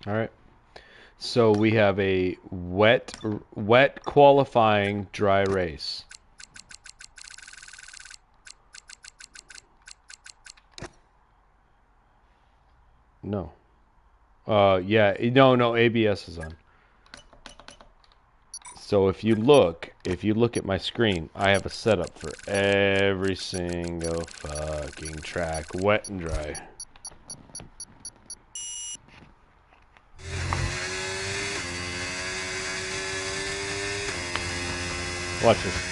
All right. So we have a wet qualifying dry race. No. Yeah, no, ABS is on. So if you look at my screen, I have a setup for every single fucking track, wet and dry. Watch this.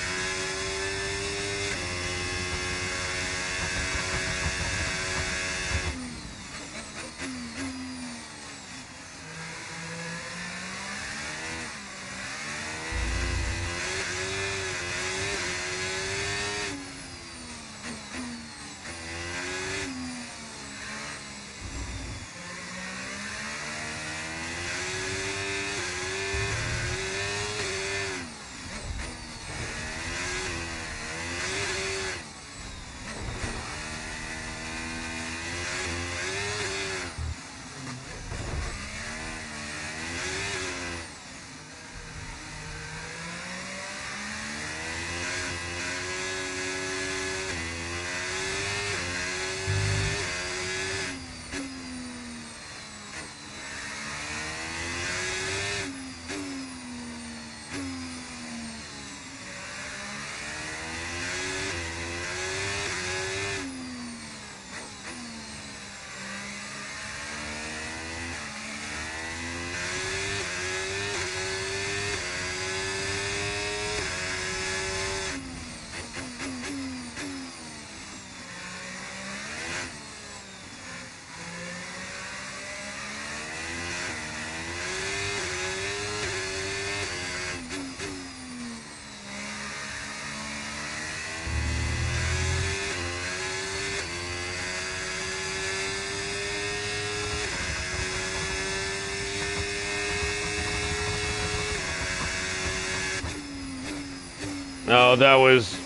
No, that was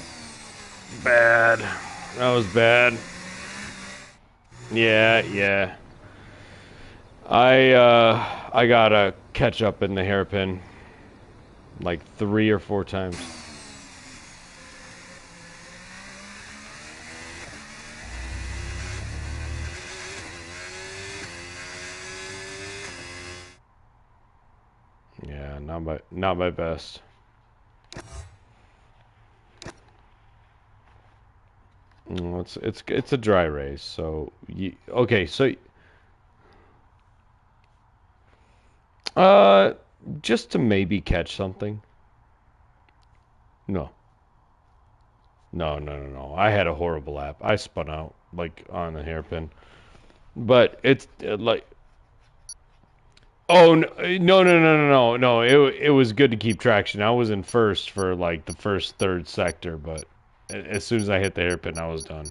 bad. That was bad. Yeah. I gotta catch up in the hairpin like 3 or 4 times. Yeah, not my best. It's a dry race, so okay, so uh just to maybe catch something. No. No. I had a horrible lap. I spun out like on the hairpin. But it's like oh no. It was good to keep traction. I was in first for like the first third sector, but as soon as I hit the hairpin, I was done.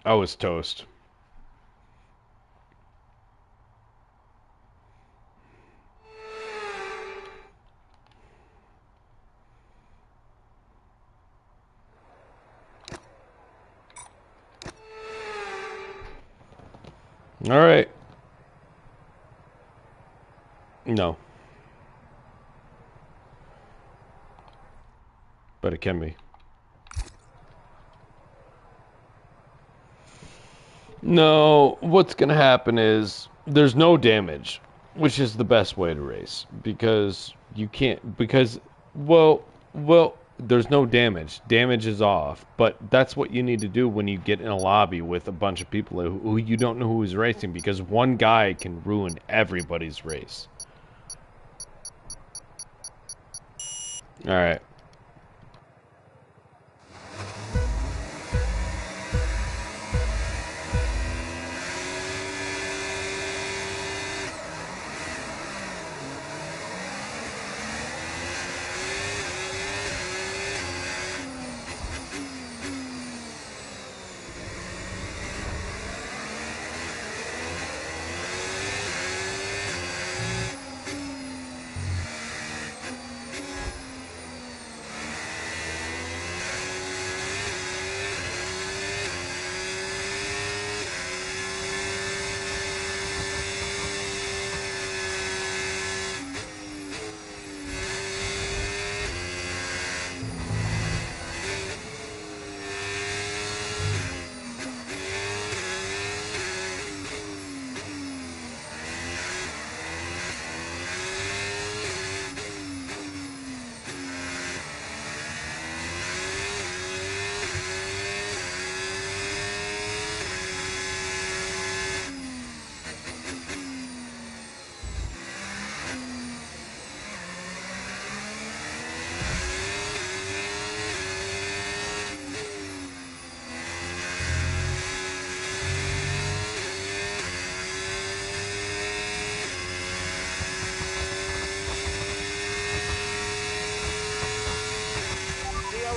I was toast. All right. No, but it can be. No, what's going to happen is there's no damage, which is the best way to race because you can't because well, there's no damage. Damage is off, but that's what you need to do when you get in a lobby with a bunch of people who you don't know who is racing because one guy can ruin everybody's race. All right.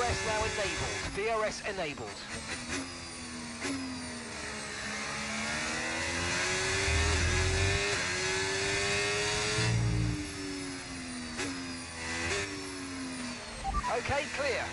DRS now enabled. DRS enabled. Okay, clear.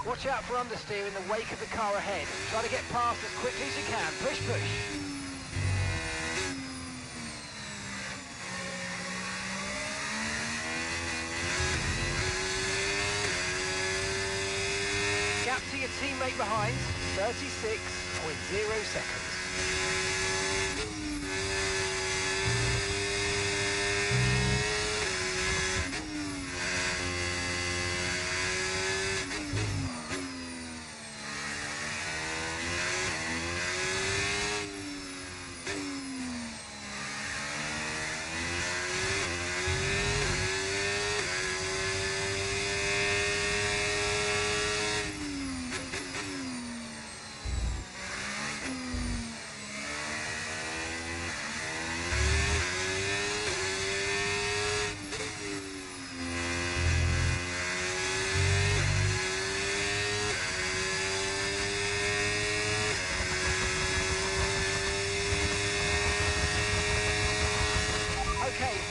Watch out for understeer in the wake of the car ahead. Try to get past as quickly as you can. Push, push. Gap to your teammate behind, 36.0 seconds.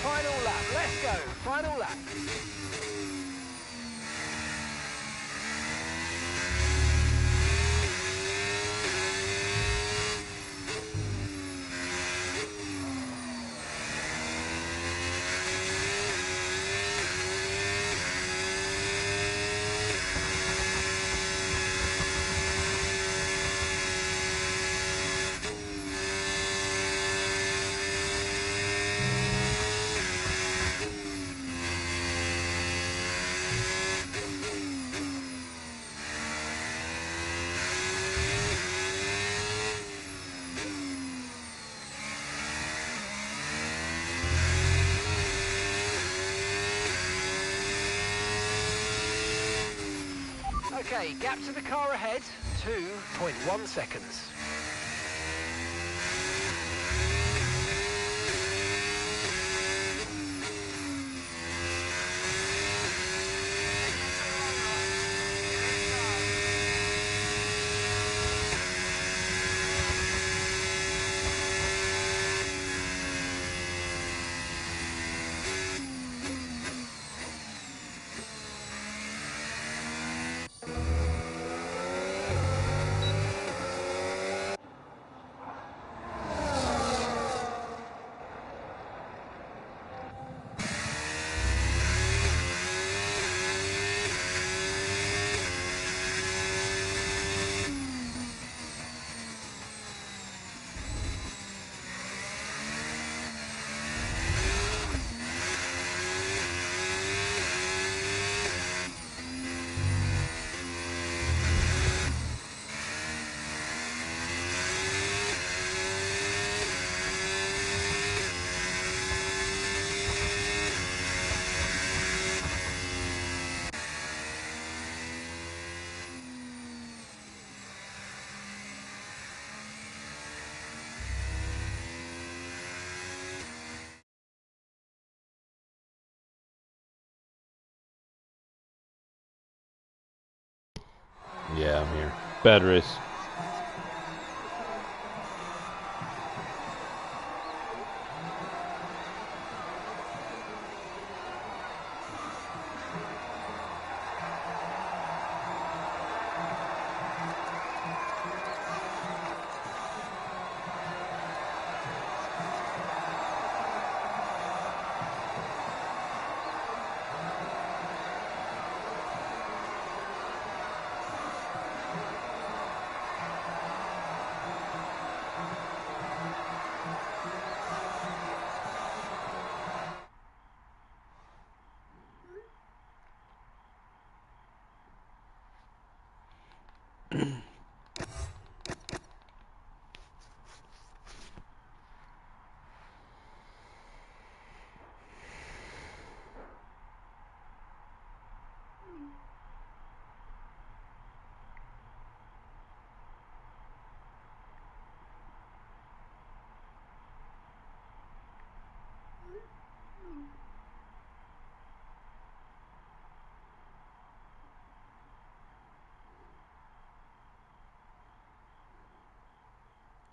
Final lap, let's go, final lap. Okay, gap to the car ahead, 2.1 seconds. Bad race.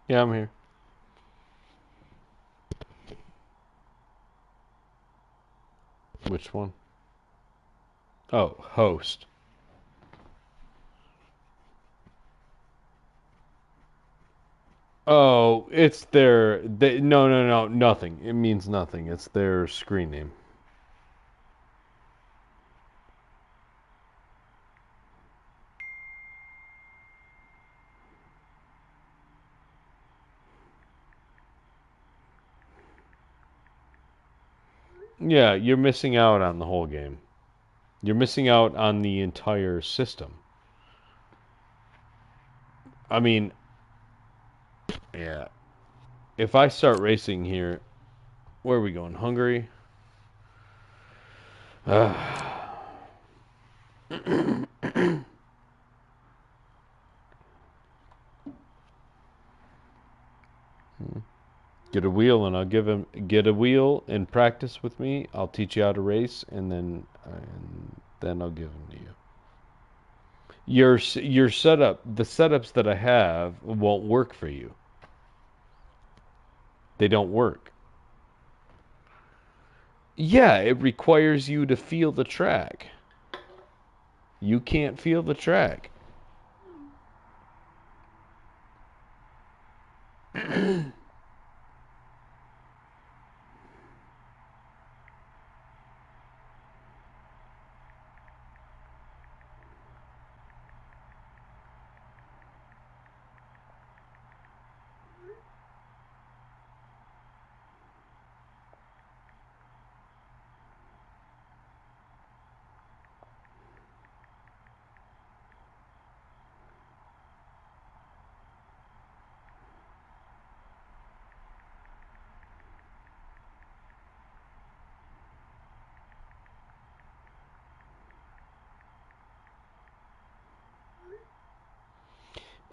Yeah, I'm here. Which one? Oh, host. Oh, it's their. No, nothing. It means nothing. It's their screen name. Yeah, you're missing out on the whole game. You're missing out on the entire system. I mean, yeah. If I start racing here, where are we going? Hungary? Get a wheel and I'll give him get a wheel and practice with me. I'll teach you how to race and then I'll give them to you. Your setup, the setups that I have won't work for you. They don't work. Yeah, it requires you to feel the track. You can't feel the track.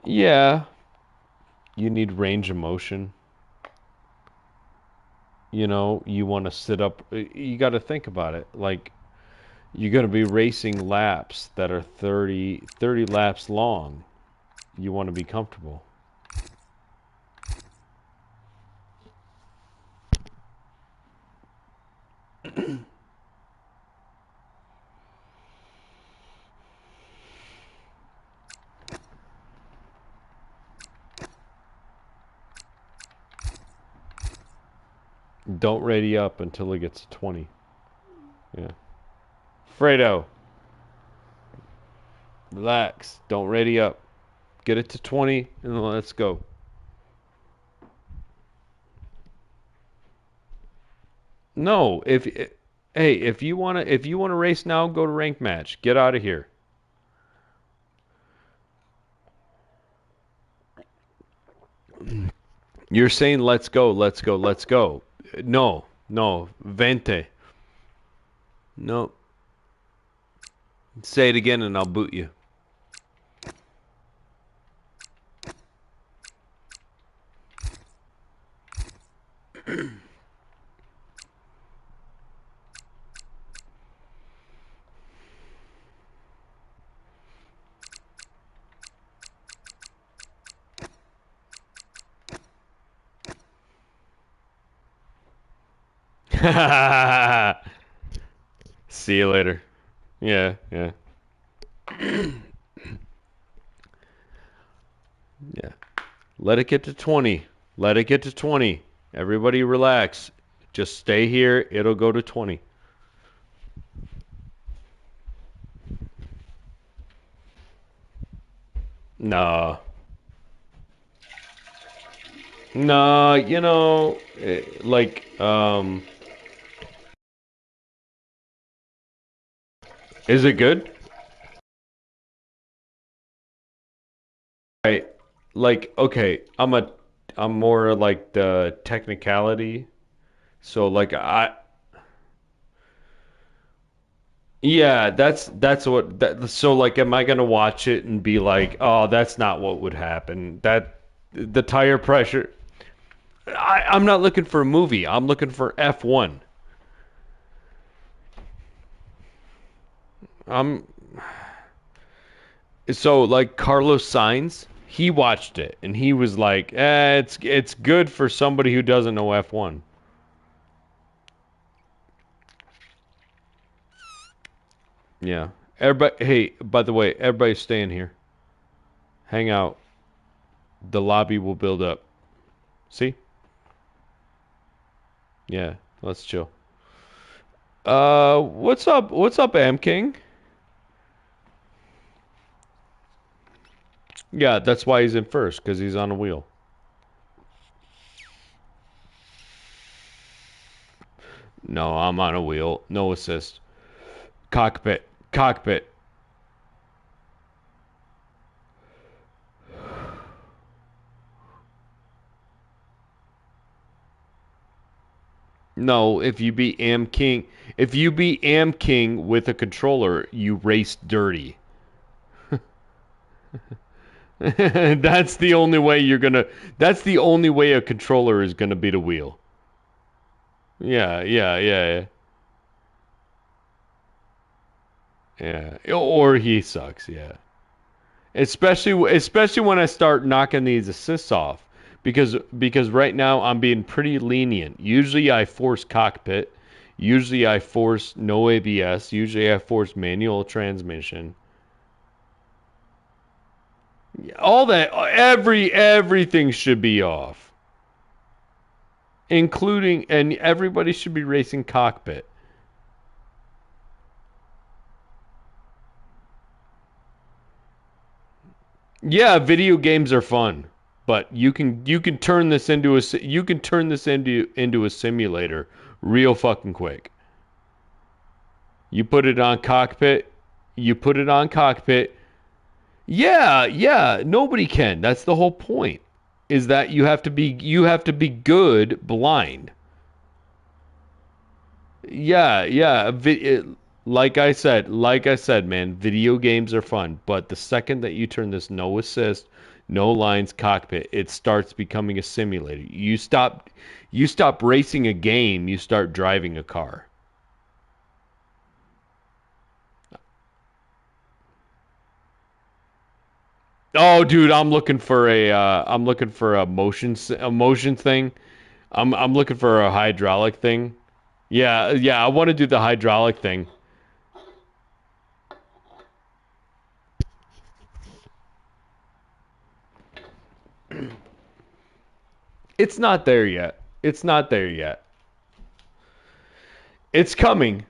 Yeah, you need range of motion. You want to sit up. You got to think about it. Like, you're going to be racing laps that are 30 laps long. You want to be comfortable. Don't ready up until it gets to 20. Yeah. Fredo, relax. Don't ready up. Get it to 20 and let's go. No, hey, if you want to race now, go to rank match. Get out of here. You're saying let's go, let's go, let's go. No, no, vente. No. Say it again and I'll boot you. See you later. Yeah, yeah. Yeah. Let it get to 20. Let it get to 20. Everybody relax. Just stay here. It'll go to 20. Nah. Nah, is it good? Right. Like, okay, I'm more like the technicality. So like yeah, that's what that so like am I gonna watch it and be like, oh, that's not what would happen. That the tire pressure I'm not looking for a movie. I'm looking for F1. I'm so like Carlos Sainz, he watched it and he was like, it's good for somebody who doesn't know F1. Yeah. Everybody, hey, by the way, everybody stay in here. Hang out. The lobby will build up. See? Yeah, let's chill. What's up? What's up, Am King? Yeah, that's why he's in first, because he's on a wheel. No, I'm on a wheel. No assist. Cockpit. Cockpit. No, if you beat Am King with a controller, you race dirty. That's the only way you're gonna. That's the only way a controller is gonna beat a wheel. Yeah, yeah, yeah, yeah. Yeah. Or he sucks. Yeah. Especially when I start knocking these assists off, because right now I'm being pretty lenient. Usually I force cockpit. Usually I force no ABS. Usually I force manual transmission. All that everything should be off, including and everybody should be racing cockpit. Yeah, video games are fun, but you can turn this into a simulator real fucking quick. You put it on cockpit, you put it on cockpit. Yeah, yeah, nobody can. That's the whole point. Is that you have to be good blind. Yeah, yeah. Like I said, man, video games are fun, but the second that you turn this no assist, no lines cockpit, it starts becoming a simulator. You stop racing a game, you start driving a car. Oh, dude, I'm looking for a motion thing. I'm looking for a hydraulic thing. Yeah, yeah, I want to do the hydraulic thing. It's not there yet. It's not there yet. It's coming.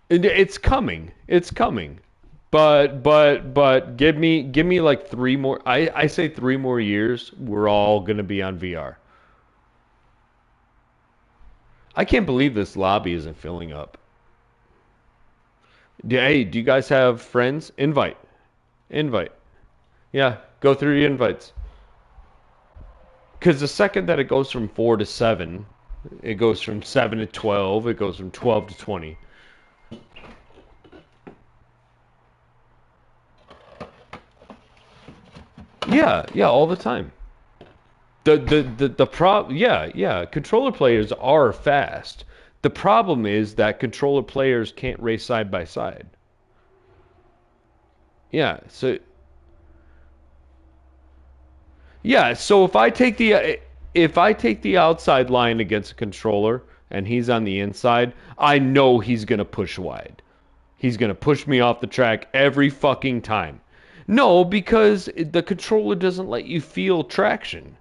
It's coming. It's coming. But give me like 3 more. I say 3 more years. We're all gonna be on VR. I can't believe this lobby isn't filling up. Hey, do you guys have friends? Invite. Invite. Yeah, go through your invites. Because the second that it goes from 4 to 7, it goes from 7 to 12, it goes from 12 to 20. Yeah, yeah, all the time. Yeah, yeah, controller players are fast. The problem is that controller players can't race side by side. Yeah, so yeah, so if I take the outside line against a controller, and he's on the inside, I know he's going to push wide. He's going to push me off the track every fucking time. No, because the controller doesn't let you feel traction.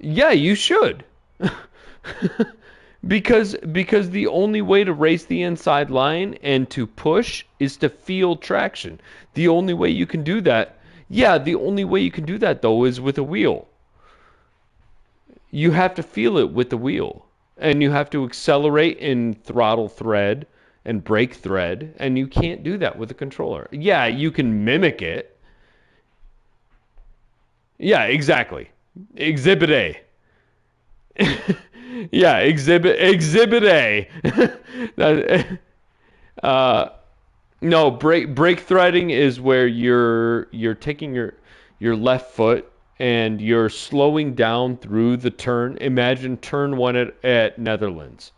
Yeah, you should. Because the only way to race the inside line and to push is to feel traction. The only way you can do that, yeah, the only way you can do that though is with a wheel. You have to feel it with the wheel. And you have to accelerate in throttle thread and brake thread, and you can't do that with a controller. Yeah, you can mimic it. Yeah, exactly. Exhibit A. Yeah, exhibit A. uh, no, brake threading is where you're taking your left foot and you're slowing down through the turn. Imagine turn one at Netherlands.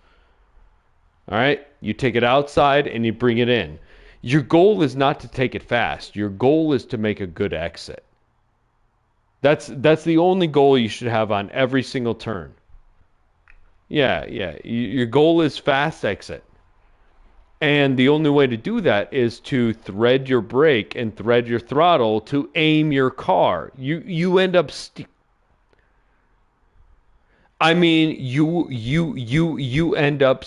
All right, you take it outside and you bring it in. Your goal is not to take it fast. Your goal is to make a good exit. That's the only goal you should have on every single turn. Yeah, yeah. Your goal is fast exit. And the only way to do that is to thread your brake and thread your throttle to aim your car. You end up I mean, you end up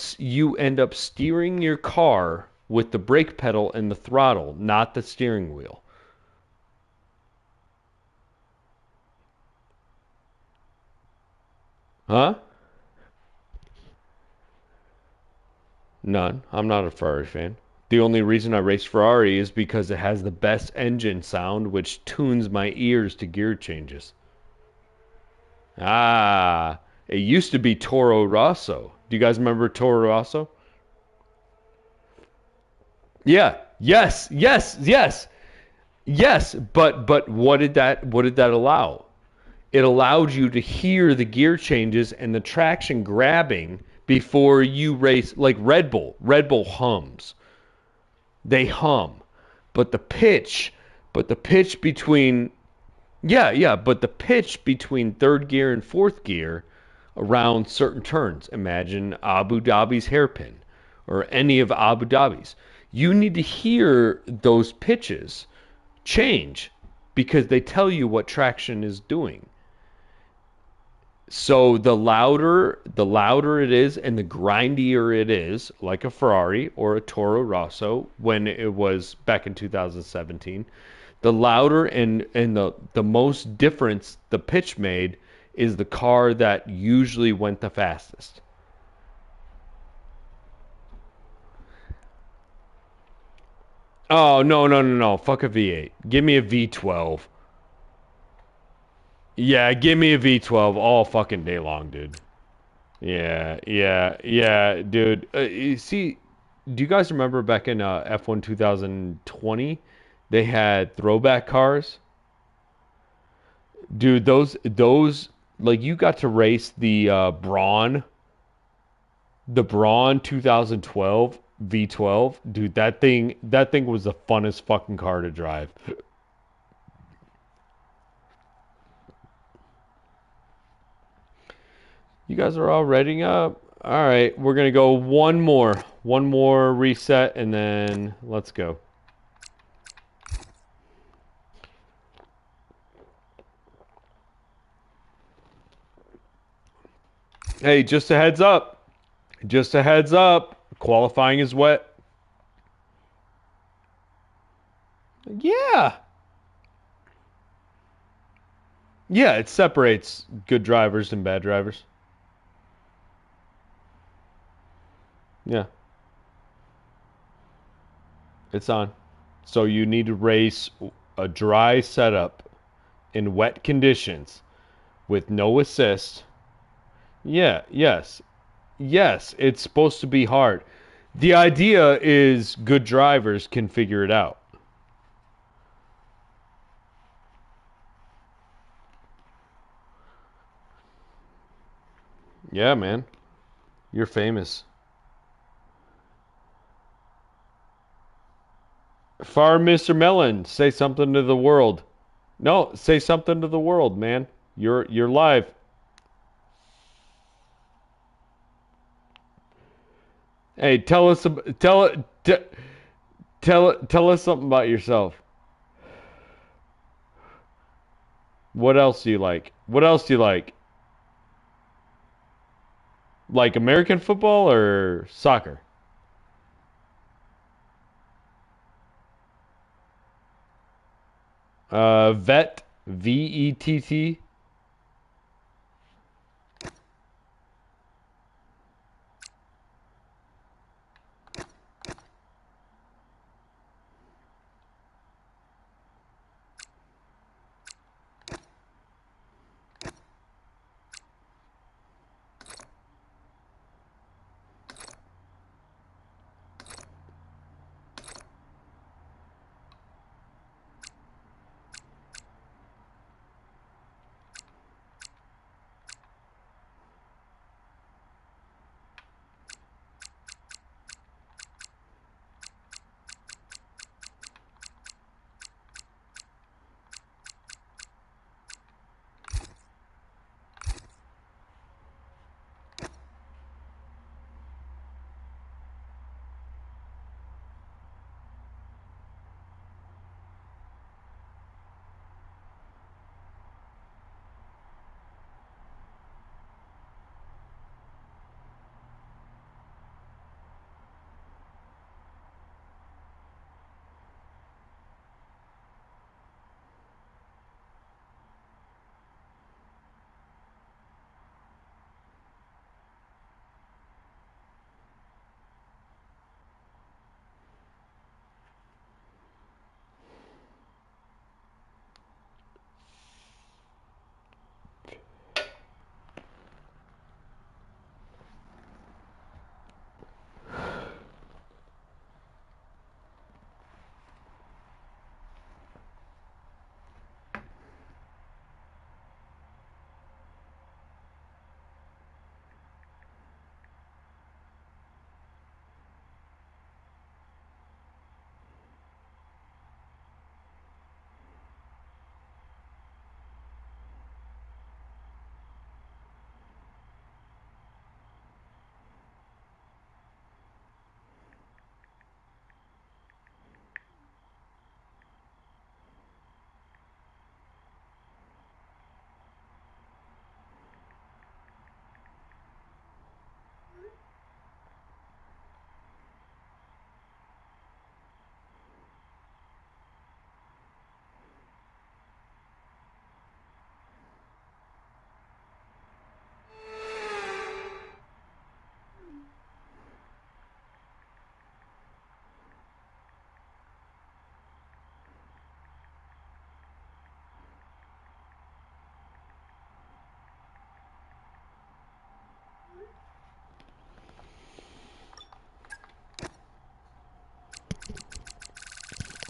steering your car with the brake pedal and the throttle, not the steering wheel. Huh? None. I'm not a Ferrari fan. The only reason I race Ferrari is because it has the best engine sound, which tunes my ears to gear changes. Ah, it used to be Toro Rosso. Do you guys remember Toro Rosso? Yeah. Yes. Yes. Yes. Yes. But what did that allow? It allowed you to hear the gear changes and the traction grabbing before you race, like Red Bull. Red Bull hums. They hum. But the pitch, but the pitch between Yeah, yeah, but the pitch between third gear and fourth gear around certain turns, imagine Abu Dhabi's hairpin or any of Abu Dhabi's. You need to hear those pitches change because they tell you what traction is doing. So the louder it is and the grindier it is, like a Ferrari or a Toro Rosso when it was back in 2017, the louder and the most difference the pitch made is the car that usually went the fastest. Oh, no, no, no, no. Fuck a V8. Give me a V12. Yeah, give me a V12 all fucking day long, dude. Yeah, yeah, yeah, dude. You see, do you guys remember back in F1 2020, they had throwback cars? Dude, those like you got to race the Braun 2012 V12. Dude, that thing was the funnest fucking car to drive. You guys are all ready up? All right, we're gonna go one more reset, and then let's go. Hey, just a heads up. Just a heads up. Qualifying is wet. Yeah. Yeah, it separates good drivers and bad drivers. Yeah, it's on. So you need to race a dry setup in wet conditions with no assist. Yeah, yes. Yes, it's supposed to be hard. The idea is good drivers can figure it out. Yeah, man. You're famous. Farm Mr. Melon, say something to the world. No, say something to the world, man. You're live. Hey, tell us something about yourself. What else do you like? What else do you like? Like American football or soccer? Vet, VETT.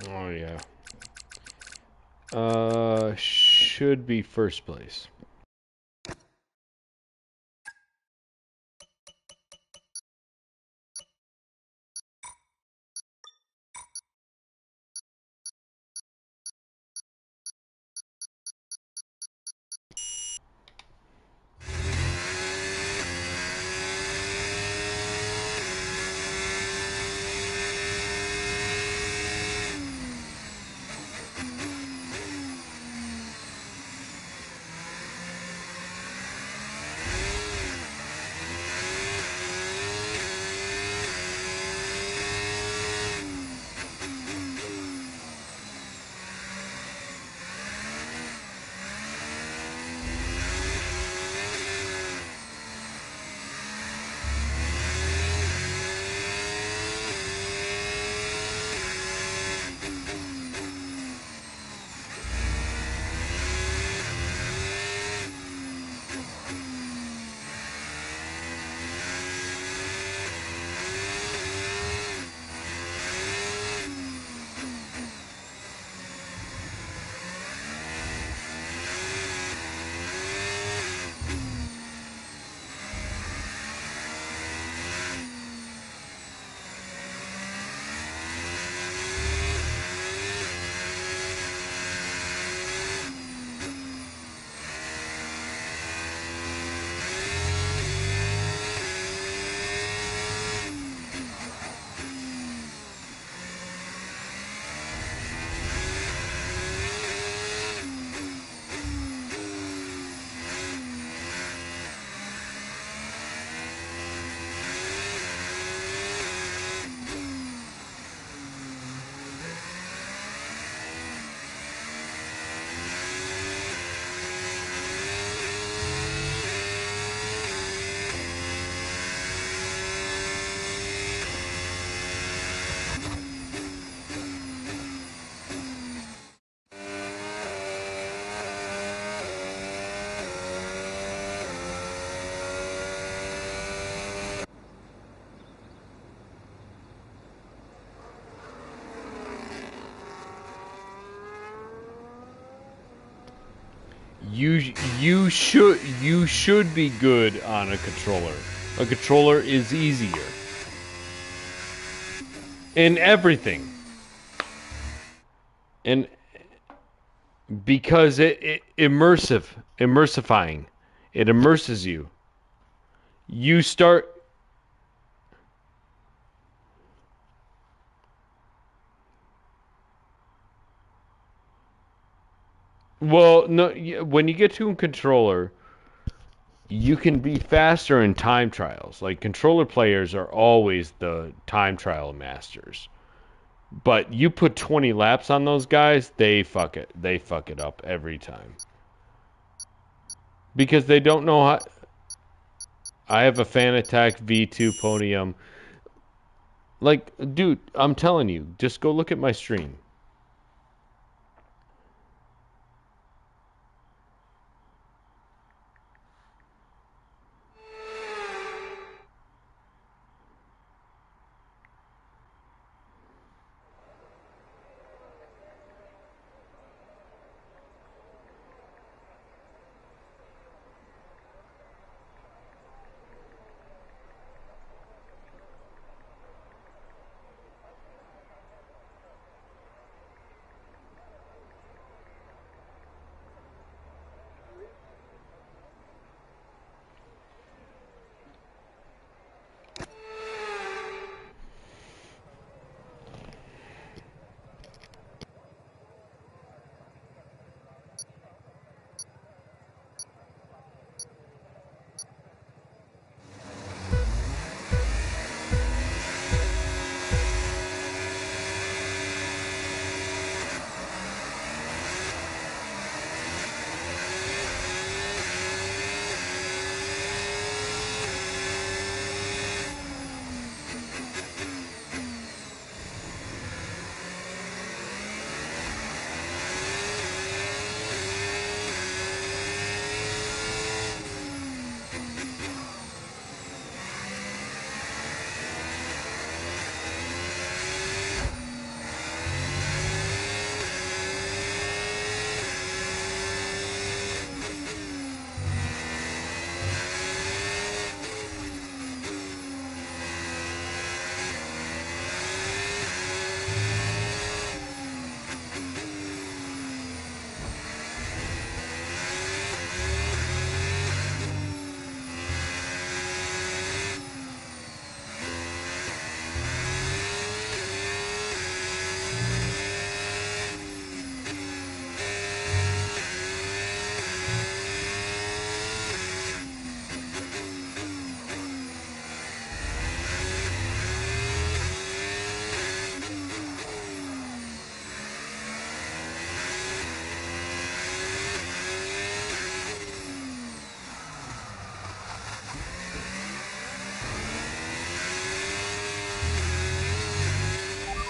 Oh yeah. Should be first place. You should be good on a controller. A controller is easier in everything, and because it immersifying, it immerses you. You start. Well, no, when you get to a controller, you can be faster in time trials. Like controller players are always the time trial masters. But you put 20 laps on those guys, they fuck it. They fuck it up every time. Because they don't know how. I have a Fan Attack V2 Podium. Like, dude, I'm telling you, just go look at my stream.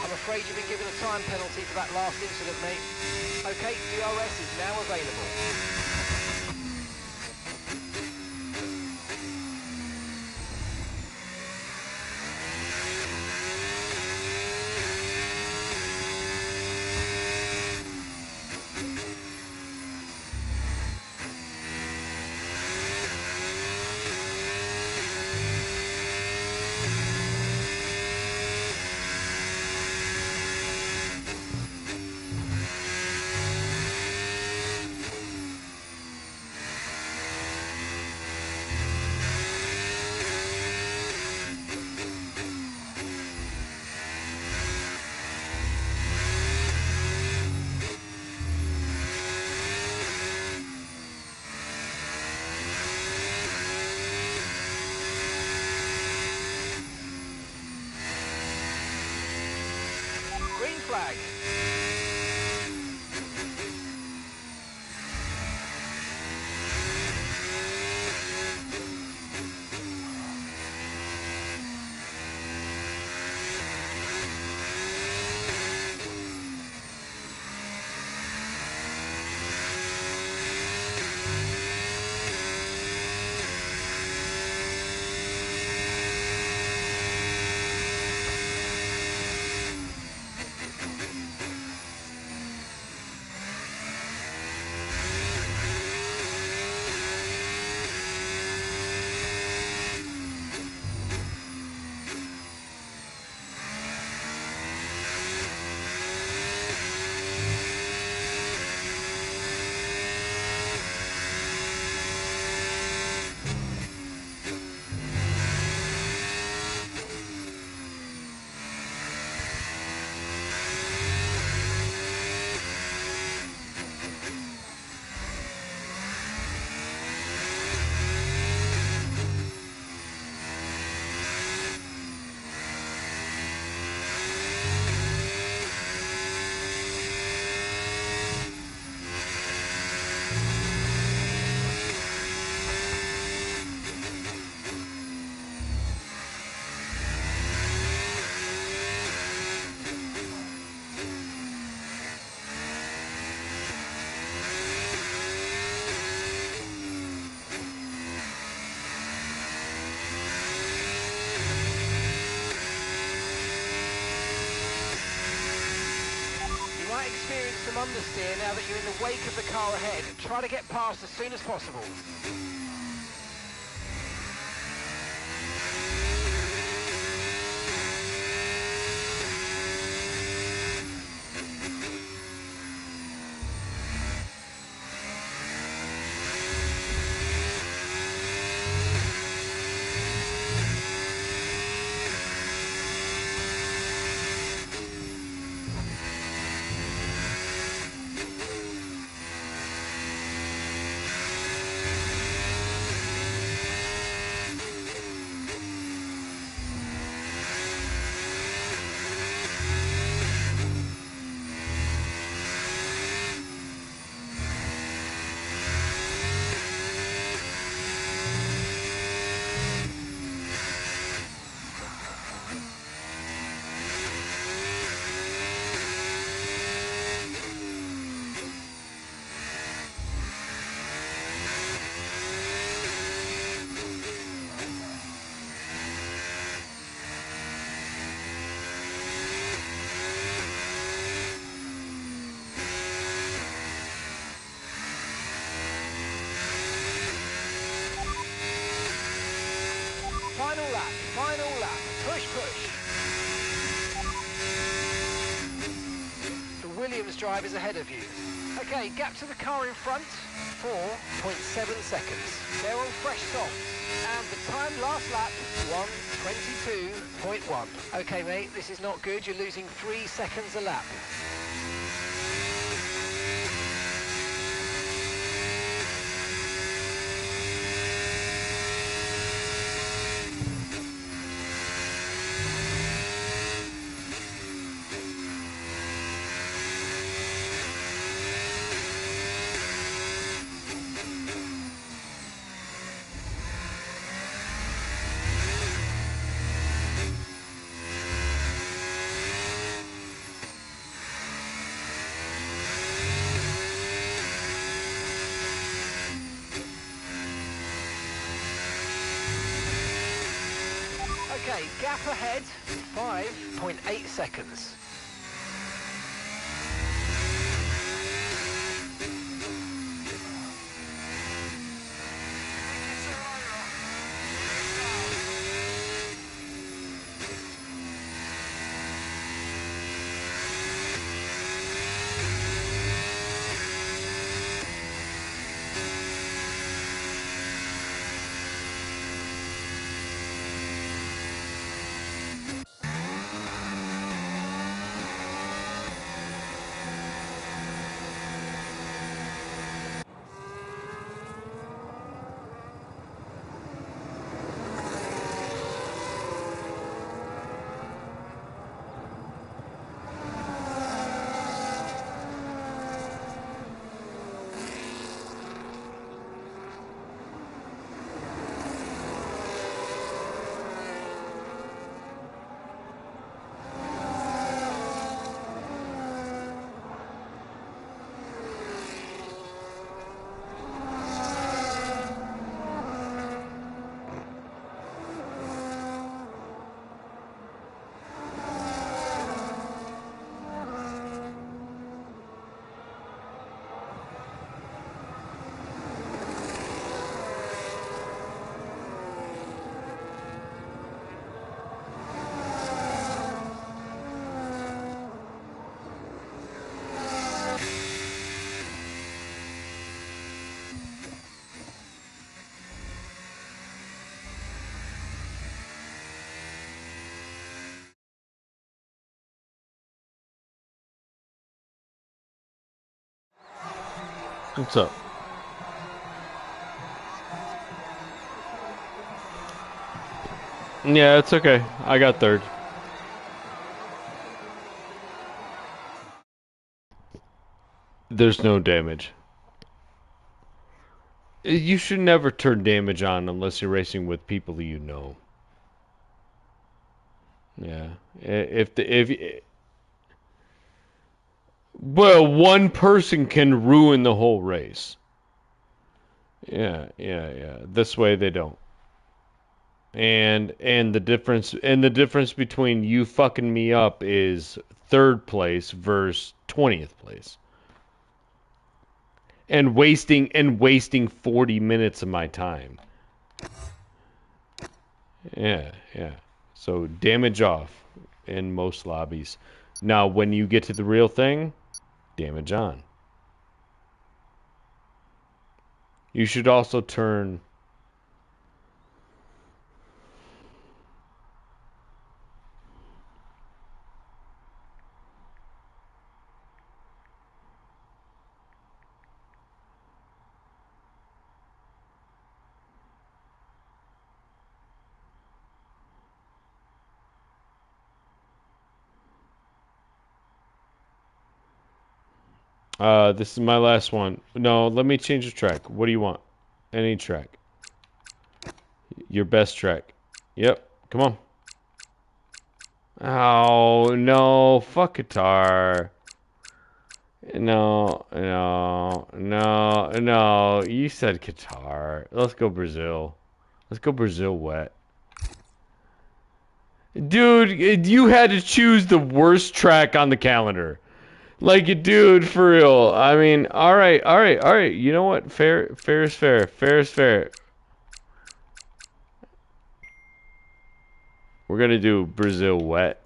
I'm afraid you've been given a time penalty for that last incident, mate. Okay, DRS is now available. Green flag. understeer now that you're in the wake of the car ahead. Try to get past as soon as possible. Final lap, push, push. The Williams drive is ahead of you. Okay, gap to the car in front, 4.7 seconds. They're on fresh softs. And the time last lap, 1:22.1. Okay mate, this is not good, you're losing 3 seconds a lap. Okay, gap ahead, 5.8 seconds. What's up? Yeah, it's okay. I got third. There's no damage. You should never turn damage on unless you're racing with people you know. Yeah. If well, one person can ruin the whole race. Yeah. This way they don't. And the difference between you fucking me up is third place versus 20th place. and wasting 40 minutes of my time. Yeah, yeah. So damage off in most lobbies. Now, when you get to the real thing, damage on. You should also turn... this is my last one. No, let me change the track. What do you want? Any track. Your best track. Yep, come on. Oh, no. Fuck guitar. No, no, no, no. You said Qatar. Let's go Brazil. Let's go Brazil wet. Dude, you had to choose the worst track on the calendar. Like, dude, for real. I mean, all right, all right, all right. You know what? Fair is fair. Fair is fair. We're gonna do Brazil wet.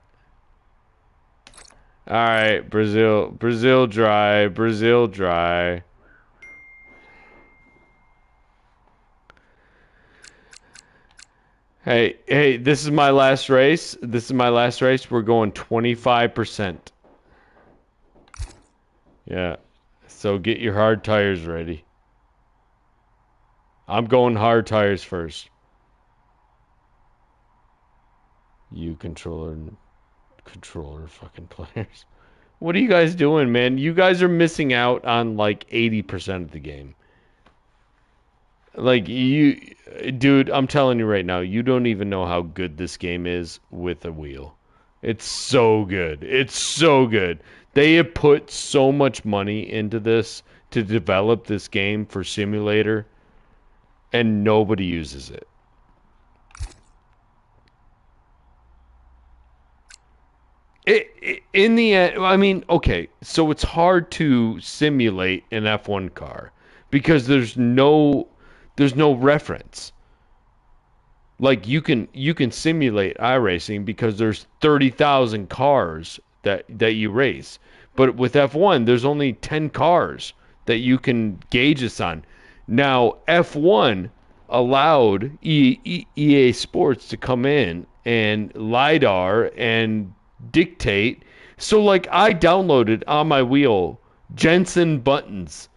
All right, Brazil dry, Brazil dry. Hey, this is my last race. This is my last race. We're going 25%. Yeah. So get your hard tires ready. I'm going hard tires first. You controller fucking players. What are you guys doing, man? You guys are missing out on like 80% of the game. Like dude, I'm telling you right now, you don't even know how good this game is with a wheel. It's so good. It's so good. They have put so much money into this to develop this game for simulator, and nobody uses it. In the end, I mean, okay, so it's hard to simulate an F1 car because there's no reference. Like you can simulate iRacing because there's 30,000 cars that you race. But with F1, there's only 10 cars that you can gauge this on. Now, F1 allowed EA Sports to come in and LiDAR and dictate. So like I downloaded on my wheel Jetson Buttons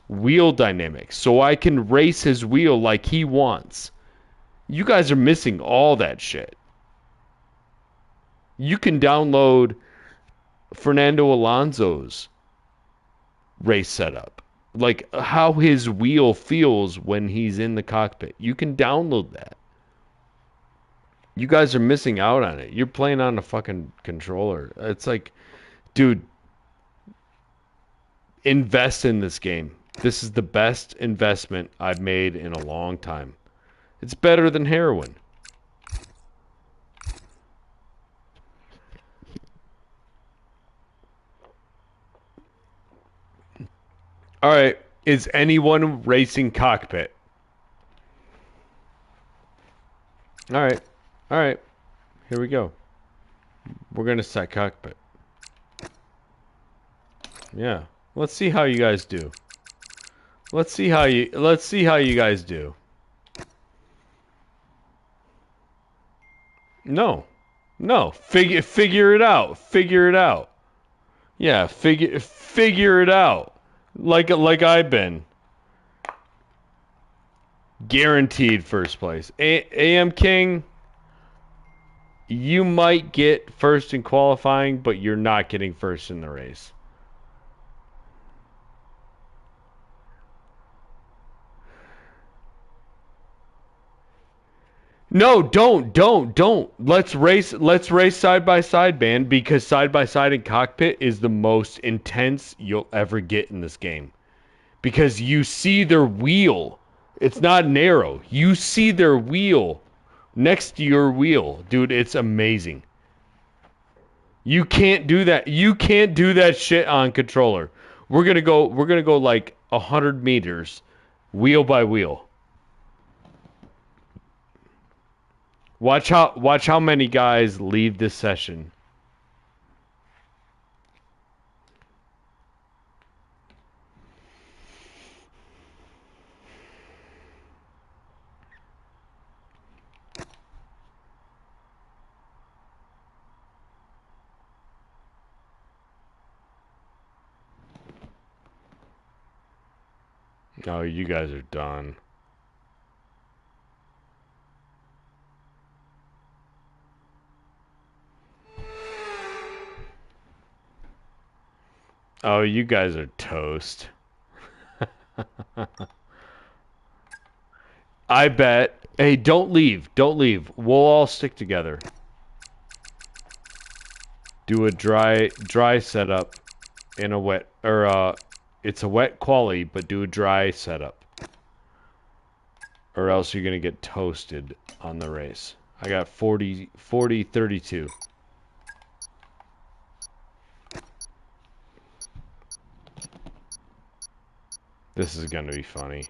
wheel dynamics so I can race his wheel like he wants. You guys are missing all that shit. You can download Fernando Alonso's race setup. Like how his wheel feels when he's in the cockpit. You can download that. You guys are missing out on it. You're playing on a fucking controller. It's like, dude, invest in this game. This is the best investment I've made in a long time. It's better than heroin. All right, is anyone racing Cockpit? All right. All right. Here we go. We're going to set Cockpit. Yeah. Let's see how you guys do. Let's see how you guys do. No. No. Figure it out. Figure it out. Yeah, figure it out. Like I've been. Guaranteed first place. AM King, you might get first in qualifying, but you're not getting first in the race. No, don't. Let's race side by side, man, because side by side in Cockpit is the most intense you'll ever get in this game. Because you see their wheel. It's not narrow. You see their wheel next to your wheel. Dude, it's amazing. You can't do that. You can't do that shit on controller. We're gonna go like 100 meters, wheel by wheel. Watch how many guys leave this session. Oh, you guys are done. Oh, you guys are toast. I bet. Hey, don't leave. Don't leave. We'll all stick together. Do a dry setup in a wet it's a wet quali, but do a dry setup. Or else you're going to get toasted on the race. I got 32. This is going to be funny.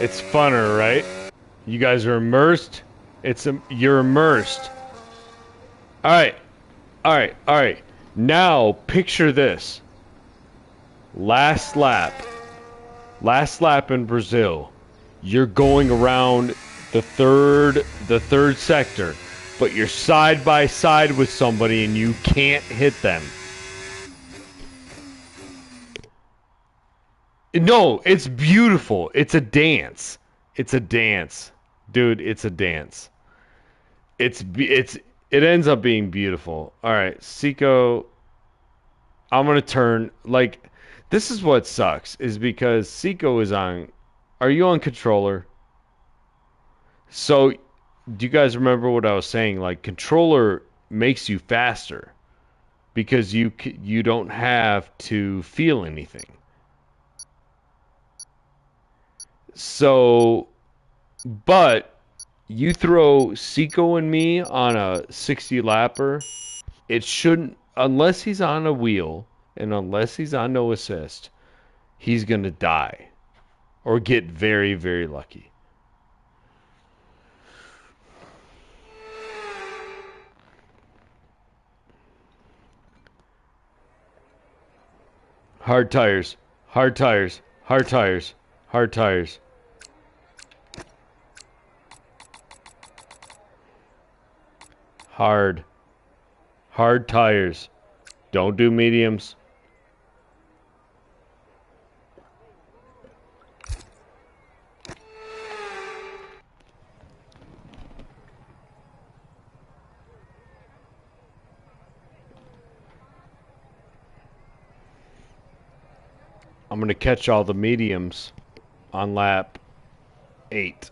It's funner, right? You guys are immersed. You're immersed. All right. All right. All right. Now picture this. Last lap. Last lap in Brazil. You're going around the third sector, but you're side by side with somebody and you can't hit them. No, it's beautiful. It's a dance. It's a dance. Dude, it's a dance. It ends up being beautiful. All right, Seiko, I'm going to turn like this is what sucks is because Seiko is on. Are you on controller? So, do you guys remember what I was saying? Like controller makes you faster because you don't have to feel anything. So, but you throw Seiko and me on a 60 lapper, it shouldn't, unless he's on a wheel and unless he's on no assist, he's going to die or get very, very lucky. Hard tires, hard tires, hard tires, hard tires. Hard. Hard tires. Don't do mediums. I'm gonna catch all the mediums on lap 8.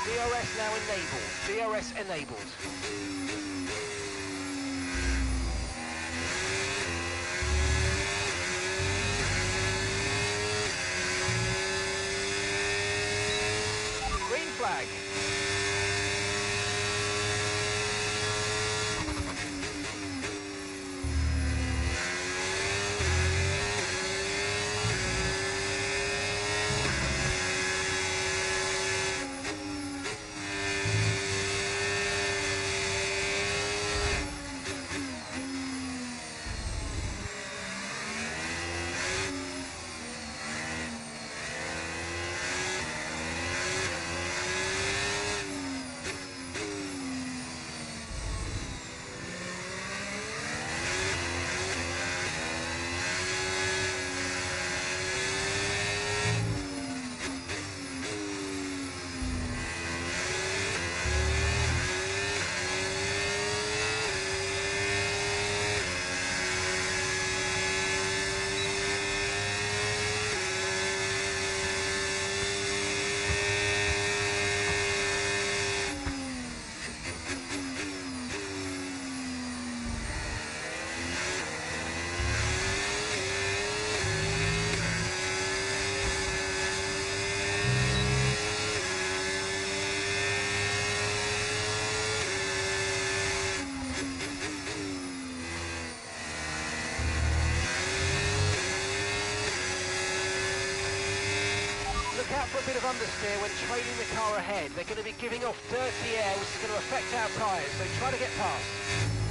DRS now enabled. DRS enabled. Green flag. Look out for a bit of understeer when trailing the car ahead. They're going to be giving off dirty air, which is going to affect our tyres, so try to get past.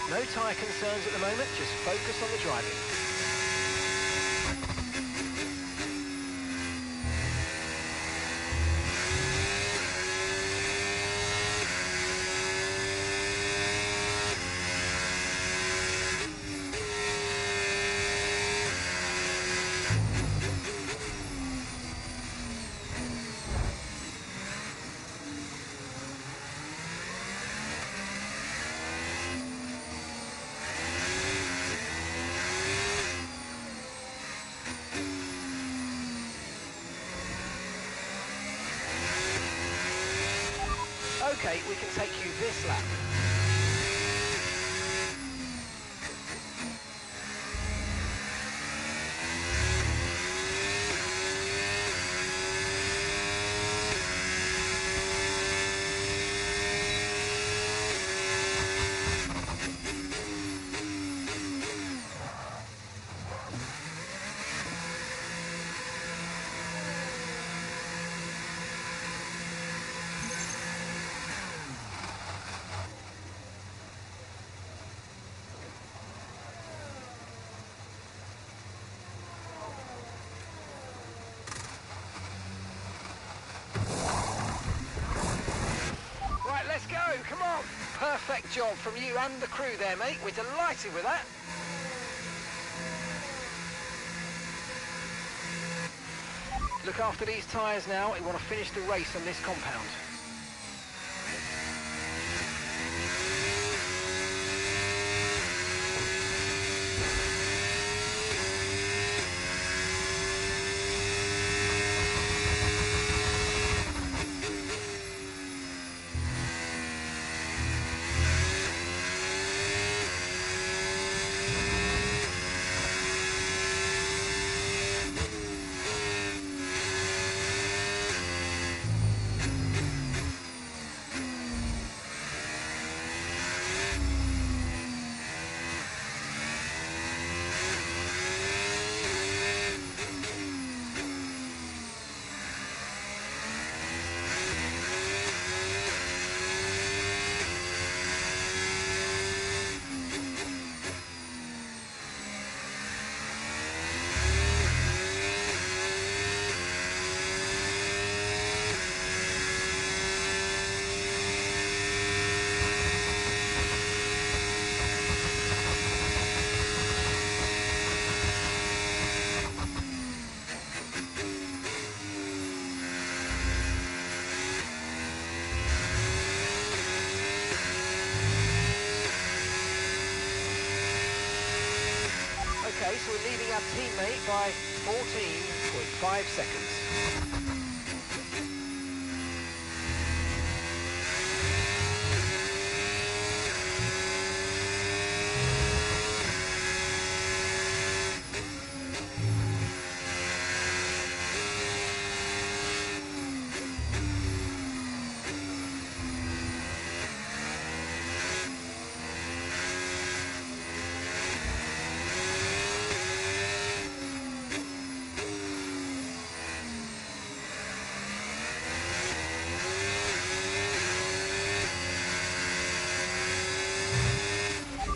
No tyre concerns at the moment, just focus on the driving. Okay, we can take you this lap. Right, let's go, come on. Perfect job from you and the crew there, mate. We're delighted with that. Look after these tyres now. We want to finish the race on this compound. Okay, so we're leading our teammate by 14.5 seconds.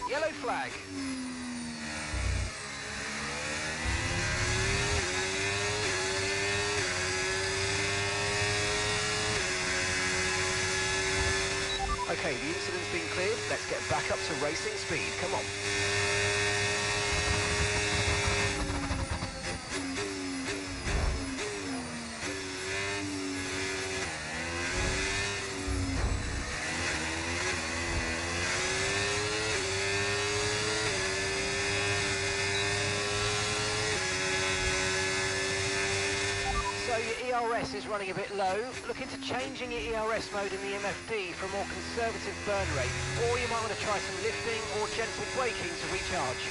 Yellow flag. Okay, the incident's been cleared. Let's get back up to racing speed. Come on. So your ERS is running a bit low. Look into changing your ERS mode in the MFD for a more conservative burn rate, or you might want to try some lifting or gentle braking to recharge.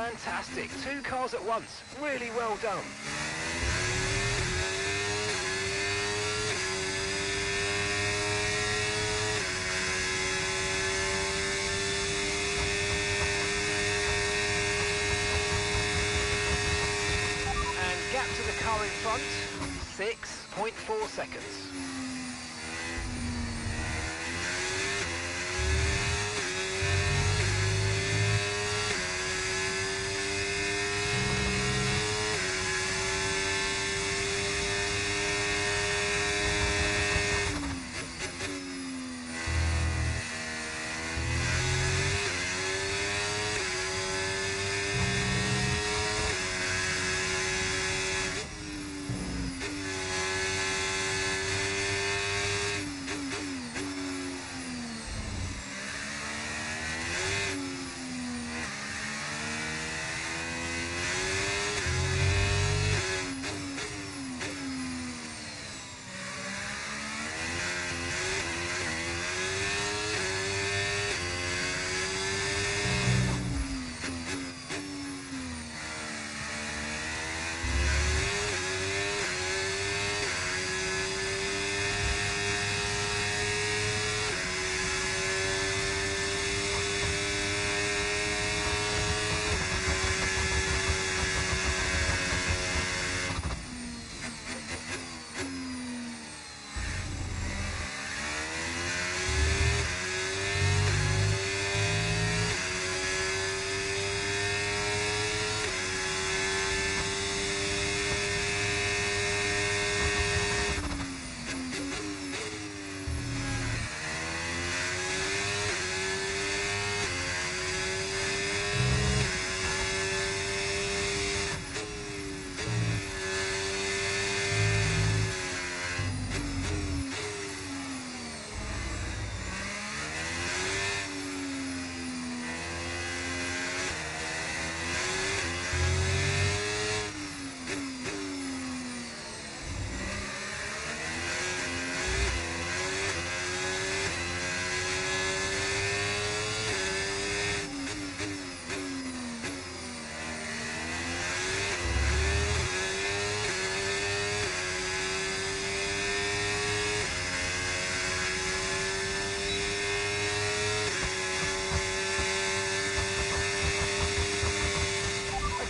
Fantastic. 2 cars at once. Really well done. And gap to the car in front, 6.4 seconds.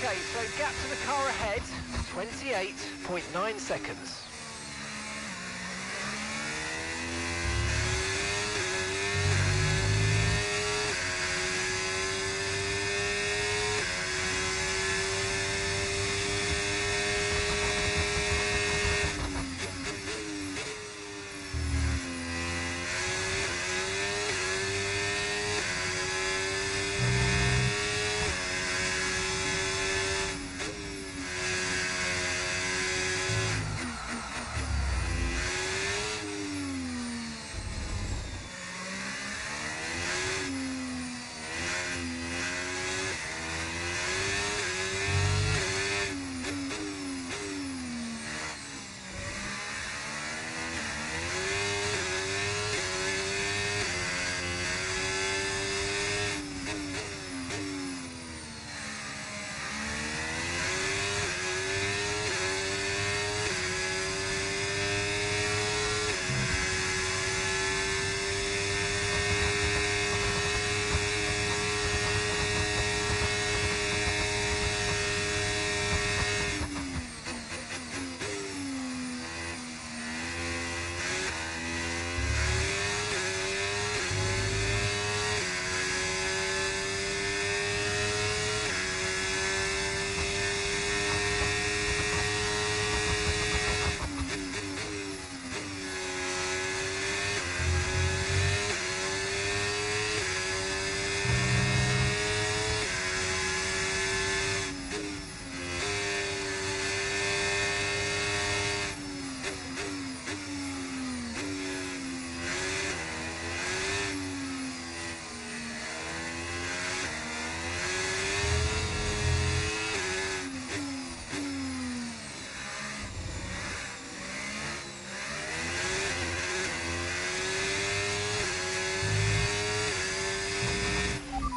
Okay, so gap to the car ahead, 28.9 seconds.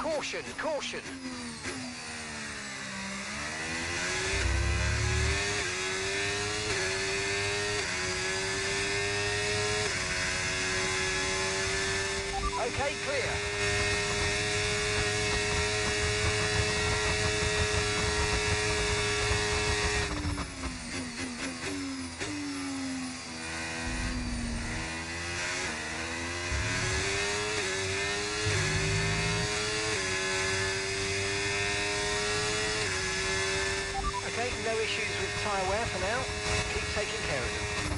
Caution, caution. Okay, clear. Okay, no issues with tyre wear for now. Keep taking care of them.